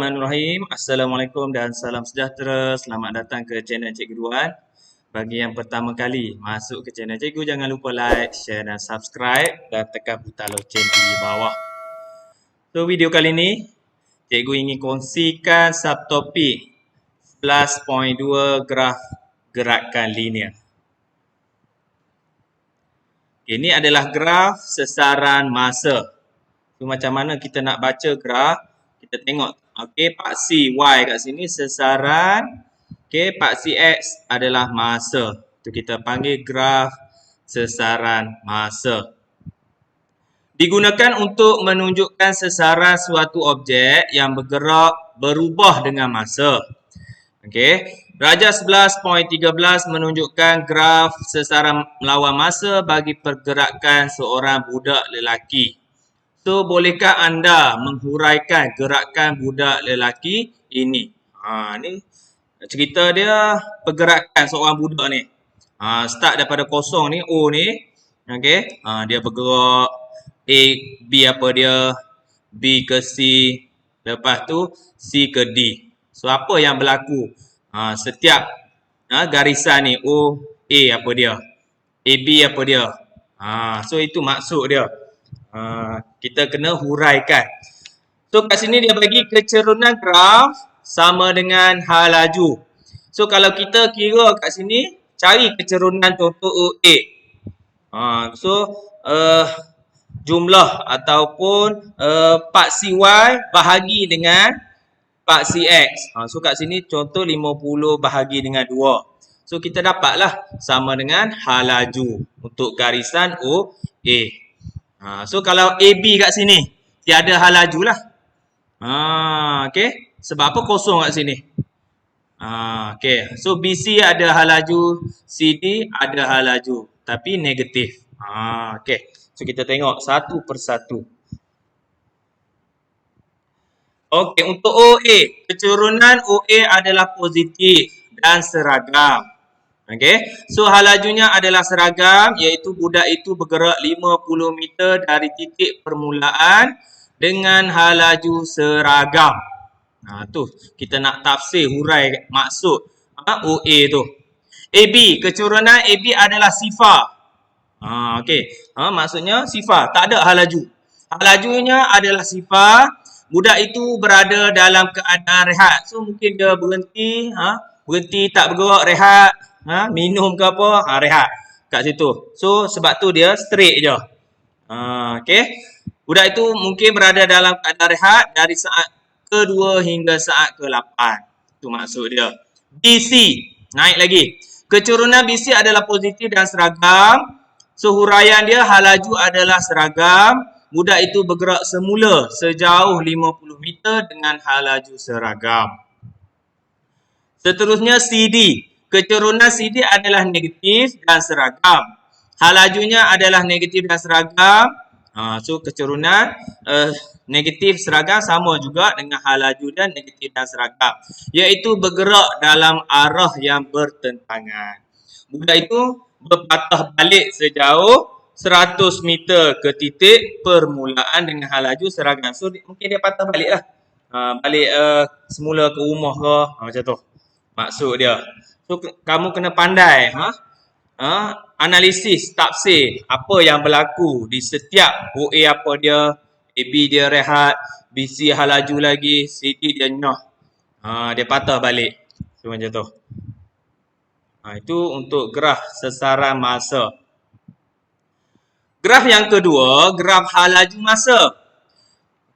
Bismillahirrahmanirrahim. Assalamualaikum dan salam sejahtera. Selamat datang ke channel Cikgu Duan. Bagi yang pertama kali masuk ke channel Cikgu, jangan lupa like, share dan subscribe dan tekan butang loceng di bawah. So, video kali ini Cikgu ingin kongsikan subtopik 11.2 graf gerakan linear. Ini adalah graf sesaran masa. So, macam mana kita nak baca graf? Kita tengok. Okey, paksi Y kat sini sesaran. Okey, paksi X adalah masa. Tu kita panggil graf sesaran masa. Digunakan untuk menunjukkan sesaran suatu objek yang berubah dengan masa. Okey, darjah 11.13 menunjukkan graf sesaran melawan masa bagi pergerakan seorang budak lelaki. So, bolehkah anda menghuraikan gerakan budak lelaki ini? Ni cerita dia pergerakan seorang budak ni. Start daripada kosong ni, O ni. Okey, dia bergerak A, B apa dia? B ke C. Lepas tu C ke D. So, apa yang berlaku? Setiap garisan ni, O, A apa dia? AB apa dia? So, itu maksud dia. Kita kena huraikan. So, kat sini dia bagi kecerunan graf sama dengan hal laju. So, kalau kita kira kat sini, cari kecerunan contoh OA. Jumlah ataupun paksi Y bahagi dengan paksi X. So, kat sini contoh 50 bahagi dengan 2. So, kita dapatlah sama dengan hal laju untuk garisan OA. So, kalau AB kat sini, tiada hal laju lah. Okay. Sebab apa kosong kat sini? Okay. So, BC ada hal laju, CD ada hal laju. Tapi negatif. Okay. So, kita tengok satu persatu. Okay. Untuk OA, kecerunan OA adalah positif dan seragam. Okey, so hal lajunya adalah seragam, iaitu budak itu bergerak 50 meter dari titik permulaan dengan hal laju seragam. Tu kita nak tafsir hurai maksud OA tu. AB, kecerunan AB adalah sifar. Okey, maksudnya sifar, tak ada hal laju. Hal lajunya adalah sifar. Budak itu berada dalam keadaan rehat. So mungkin dia berhenti, berhenti tak bergerak, rehat. Minum ke apa, rehat kat situ. So, sebab tu dia straight je. Okay. Budak itu mungkin berada dalam keadaan rehat dari saat ke-2 hingga saat ke-8. Itu maksud dia. BC, naik lagi. Kecerunan BC adalah positif dan seragam. So, huraian dia hal laju adalah seragam. Budak itu bergerak semula sejauh 50 meter dengan hal laju seragam. Seterusnya CD. Kecerunan CD adalah negatif dan seragam. Hal lajunya adalah negatif dan seragam. So, kecerunan negatif seragam sama juga dengan hal laju dan negatif dan seragam. Iaitu bergerak dalam arah yang bertentangan. Budak itu berpatah balik sejauh 100 meter ke titik permulaan dengan hal laju seragam. So, mungkin dia patah balik lah. Balik semula ke rumah ke. Macam tu. Maksud dia. So, kamu kena pandai analisis, tafsir apa yang berlaku di setiap OA apa dia, AB dia rehat, BC hal laju lagi, CD dia nyah. Dia patah balik. So, macam tu. Itu untuk graf sesaran masa. Graf yang kedua, graf hal laju masa.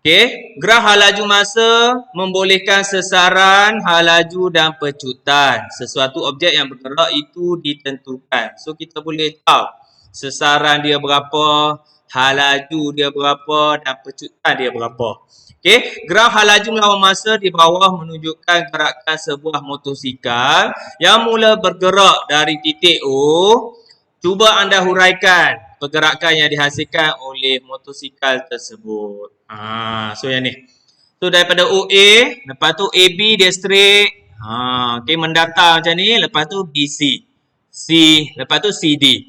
Okey, graf hal laju masa membolehkan sesaran, hal laju dan pecutan. Sesuatu objek yang bergerak itu ditentukan. So, kita boleh tahu sesaran dia berapa, hal laju dia berapa dan pecutan dia berapa. Okey, graf hal laju melawan masa di bawah menunjukkan gerakan sebuah motosikal yang mula bergerak dari titik O. Cuba anda huraikan pergerakan yang dihasilkan oleh motosikal tersebut. So yang ni. So daripada OA, lepas tu AB dia straight. Okay, mendatar macam ni. Lepas tu BC. C, lepas tu CD.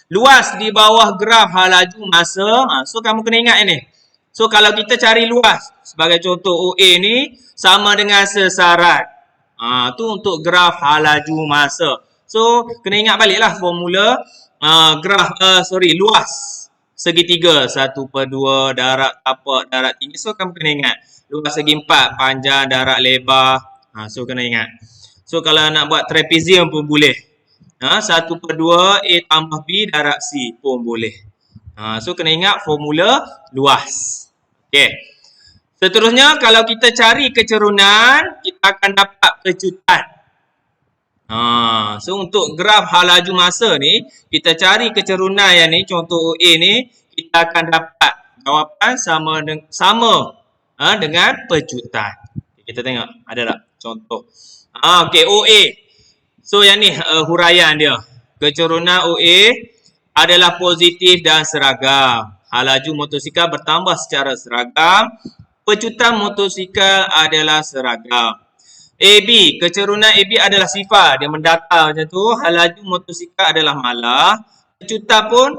Luas di bawah graf hal laju masa. So kamu kena ingat ini. So kalau kita cari luas, sebagai contoh OA ni, sama dengan sesaran. Tu untuk graf halaju masa. So, kena ingat baliklah formula luas segitiga 1/2 darat tapak darat tinggi. So, kamu kena ingat. Luas segi 4, panjang darat lebar. So, kena ingat. So, kalau nak buat trapezium pun boleh. 1/2 A tambah B darat C pun boleh. So, kena ingat formula luas. Okey. Seterusnya, kalau kita cari kecerunan, kita akan dapat kejutan. So, untuk graf halaju masa ni, kita cari kecerunan yang ni, contoh OA ni, kita akan dapat jawapan sama dengan pejutan. Kita tengok, ada tak contoh? Okey, OA. So, yang ni huraian dia. Kecerunan OA adalah positif dan seragam. Halaju motosikal bertambah secara seragam. Pejutan motosikal adalah seragam. AB, kecerunan AB adalah sifar. Dia mendatar macam tu. Halaju motosikal adalah malah. Pejutan pun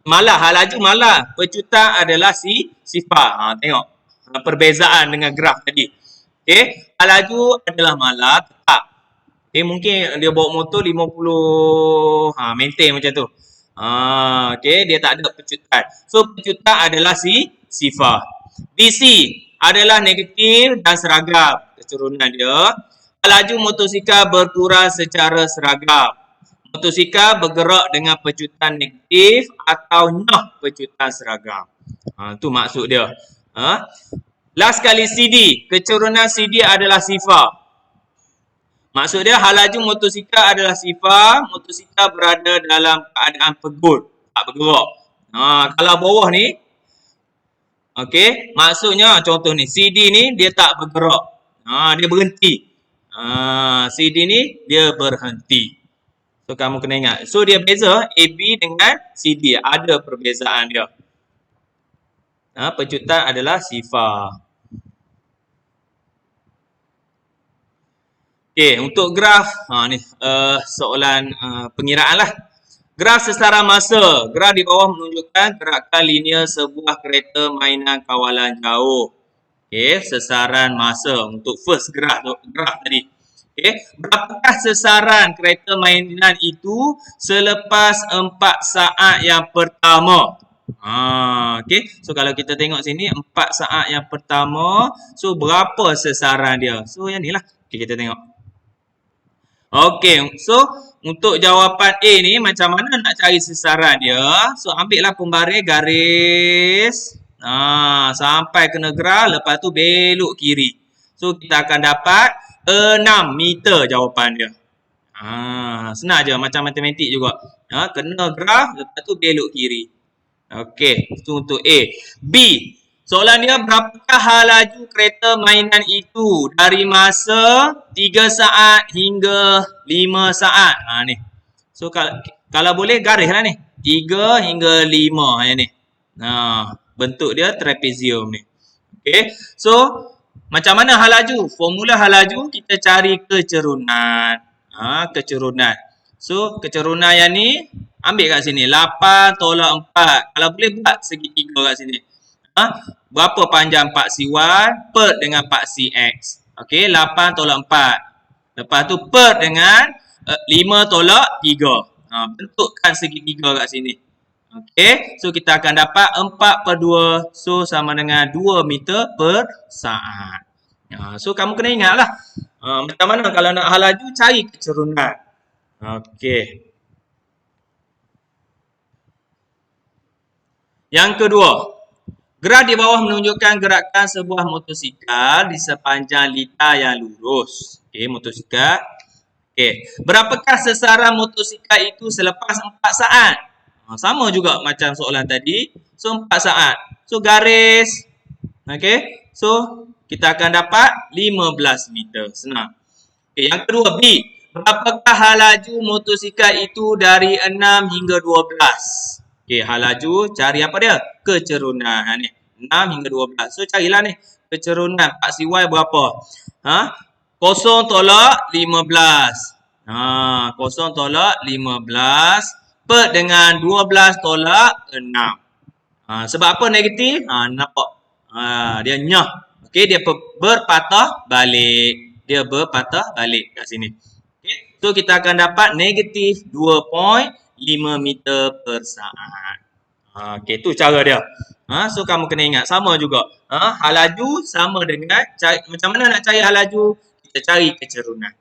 malah. Halaju malah. Pejutan adalah sifar. Tengok perbezaan dengan graf tadi. Okay. Halaju adalah malah tetap. Okay, mungkin dia bawa motor 50 maintain macam tu. Okay, dia tak ada pejutan. So, pejutan adalah sifar. BC adalah negatif dan seragam. Kecerunan dia. Laju motosikal berkurang secara seragam. Motosikal bergerak dengan pejutan negatif atau noh pejutan seragam. Tu maksud dia. Last kali CD. Kecerunan CD adalah sifar. Maksud dia halaju motosikal adalah sifar. Motosikal berada dalam keadaan pegut. Tak bergerak. Kalau bawah ni. Okey, maksudnya contoh ni CD ni dia tak bergerak. Dia berhenti. CD ni dia berhenti. So kamu kena ingat. So dia beza AB dengan CD, ada perbezaan dia. Pejutan adalah sifar. Okey, untuk graf ni soalan pengiraan lah. Graf sesaran masa. Graf di bawah menunjukkan gerakan linear sebuah kereta mainan kawalan jauh. Okey, sesaran masa untuk first graf tadi. Okey, berapakah sesaran kereta mainan itu selepas 4 saat yang pertama? Okey, so kalau kita tengok sini 4 saat yang pertama, so berapa sesaran dia? So yang ni lah. Okey, kita tengok. Okey, so untuk jawapan A ni macam mana nak cari sesaran dia? So ambil lah pembaris garis. Sampai kena graf, lepas tu belok kiri. So kita akan dapat 6 meter jawapan dia. Senang je macam matematik juga. Kena graf, lepas tu belok kiri. Okey, itu untuk A. B. Soalan dia, berapakah halaju kereta mainan itu dari masa 3 saat hingga 5 saat? Ni. So, kalau boleh garis lah ni. 3 hingga 5 yang ni. Bentuk dia trapezium ni. Okay. So, macam mana halaju? Formula halaju, kita cari kecerunan. Kecerunan. So, kecerunan yang ni, ambil kat sini. 8 tolak 4. Kalau boleh buat segitiga kat sini. Berapa panjang paksi Y per dengan paksi X. Okey, 8 tolak 4. Lepas tu per dengan 5 tolak 3. Bentukkan segitiga kat sini. Okey, so kita akan dapat 4/2. So sama dengan 2 meter per saat. So kamu kena ingatlah. Macam mana kalau nak halaju cari kecerunan. Okey. Yang kedua. Graf di bawah menunjukkan gerakan sebuah motosikal di sepanjang litar yang lurus. Okey, motosikal. Okey, berapakah sesaran motosikal itu selepas 4 saat? Sama juga macam soalan tadi. So, 4 saat. So, garis. Okey, so kita akan dapat 15 meter. Senang. Okey, yang kedua B. Berapakah halaju motosikal itu dari 6 hingga 12? Okey, halaju cari apa dia? Kecerunan. Ni 6 hingga 12. So carilah ni kecerunan paksi Y berapa? 0 tolak 15. 0 tolak 15 per dengan 12 tolak 6. Sebab apa negatif? Nampak. Dia nyah. Okey, dia berpatah balik. Dia berpatah balik kat sini. Okey, so kita akan dapat negatif 2.5 meter per saat. Okey, tu cara dia. So kamu kena ingat sama juga. Hal laju sama dengan macam mana nak cari hal laju? Kita cari kecerunan.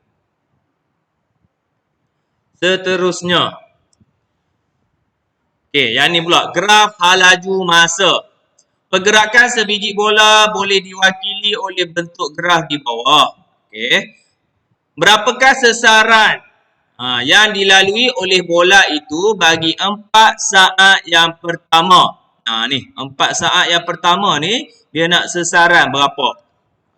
Seterusnya. Okey, yang ni pula graf hal laju masa. Pergerakan sebiji bola boleh diwakili oleh bentuk graf di bawah. Okey. Berapakah sesaran yang dilalui oleh bola itu bagi 4 saat yang pertama? Ni, 4 saat yang pertama ni dia nak sesaran berapa?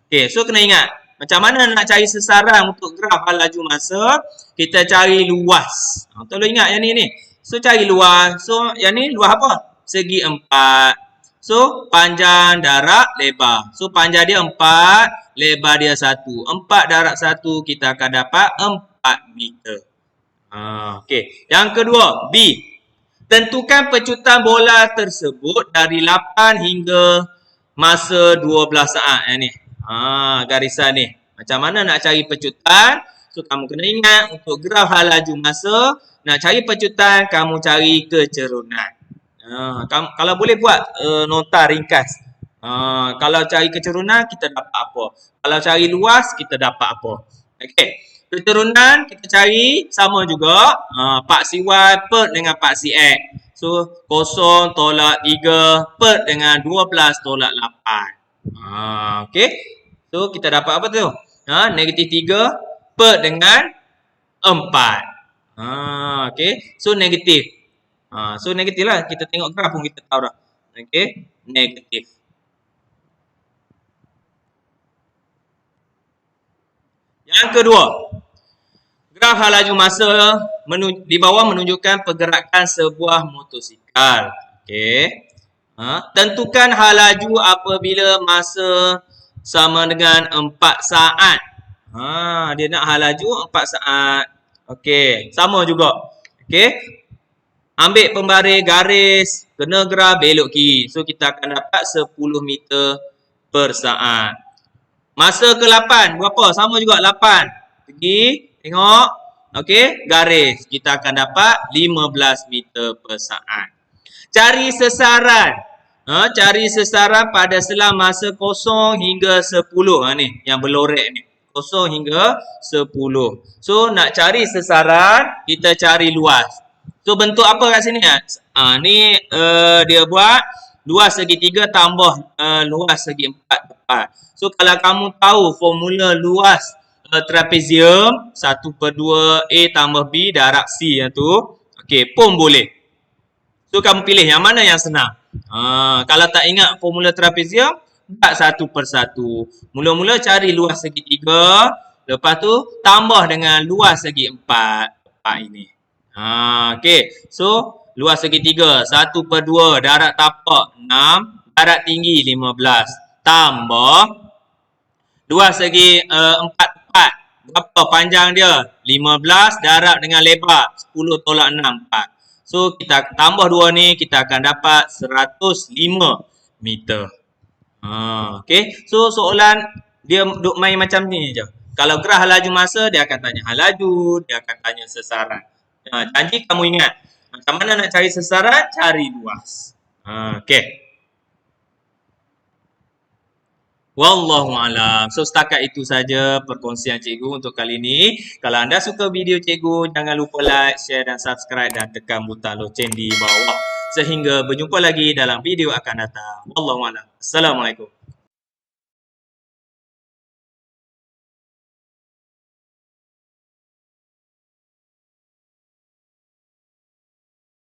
Okey, so kena ingat macam mana nak cari sesaran untuk graf hal laju masa? Kita cari luas. Tolong ingat yang ni. So cari luas. So yang ni luas apa? Segi 4. So panjang darab lebar. So panjang dia 4, lebar dia 1. 4 darab 1 kita akan dapat 4 meter. Okey. Yang kedua, B. Tentukan pecutan bola tersebut dari 8 hingga masa 12 saat. Yang ni. Garisan ni. Macam mana nak cari pecutan? So kamu kena ingat untuk graf hal laju masa, nak cari pecutan kamu cari kecerunan. Kalau boleh buat nota ringkas. Kalau cari kecerunan kita dapat apa? Kalau cari luas kita dapat apa? Okey. Kecerunan kita cari sama juga. Paksi Y per dengan paksi X. So 0 tolak 3 per dengan 12 tolak 8. Okey. So kita dapat apa tu? Negatif 3 per dengan 4. Okey. So negatif. So negatif lah. Kita tengok graf pun kita tahu dah. Okey. Negatif. Yang kedua. Graf hal laju masa di bawah menunjukkan pergerakan sebuah motosikal. Okey. Tentukan hal laju apabila masa sama dengan 4 saat. Dia nak hal laju 4 saat. Okey. Sama juga. Okey. Ambil pembaris garis, kena graf belok kiri. So kita akan dapat 10 meter per saat. Masa ke-8, berapa? Sama juga 8. Pergi, tengok. Okey, garis. Kita akan dapat 15 meter per saat. Cari sesaran. Cari sesaran pada selang masa 0 hingga 10. Ni, yang berlorek ni. 0 hingga 10. So, nak cari sesaran, kita cari luas. So bentuk apa kat sini? Ni dia buat luas segi 3 tambah luas segi 4 tepat. So kalau kamu tahu formula luas trapezium 1/2 A tambah B darab C yang tu, okey, pun boleh. So kamu pilih yang mana yang senang. Kalau tak ingat formula trapezium, buat 1/1. Mula-mula cari luas segi 3, lepas tu tambah dengan luas segi 4 tepat ini. Okey. So, luas segi 3. 1/2 darab tapak 6. Darab tinggi 15. Tambah. Luas segi 4 tepat. Berapa panjang dia? 15 darab dengan lebar. 10 tolak 6. 4. So, kita tambah 2 ni. Kita akan dapat 105 meter. Okey. So, soalan dia duk main macam ni je. Kalau graf hal laju masa, dia akan tanya hal laju. Dia akan tanya sesaran. Janji kamu ingat. Macam mana nak cari sesaran? Cari luas. Okey. Wallahualam. So setakat itu saja perkongsian cikgu untuk kali ini. Kalau anda suka video cikgu, jangan lupa like, share dan subscribe dan tekan butang loceng di bawah. Sehingga berjumpa lagi dalam video akan datang. Wallahualam. Assalamualaikum.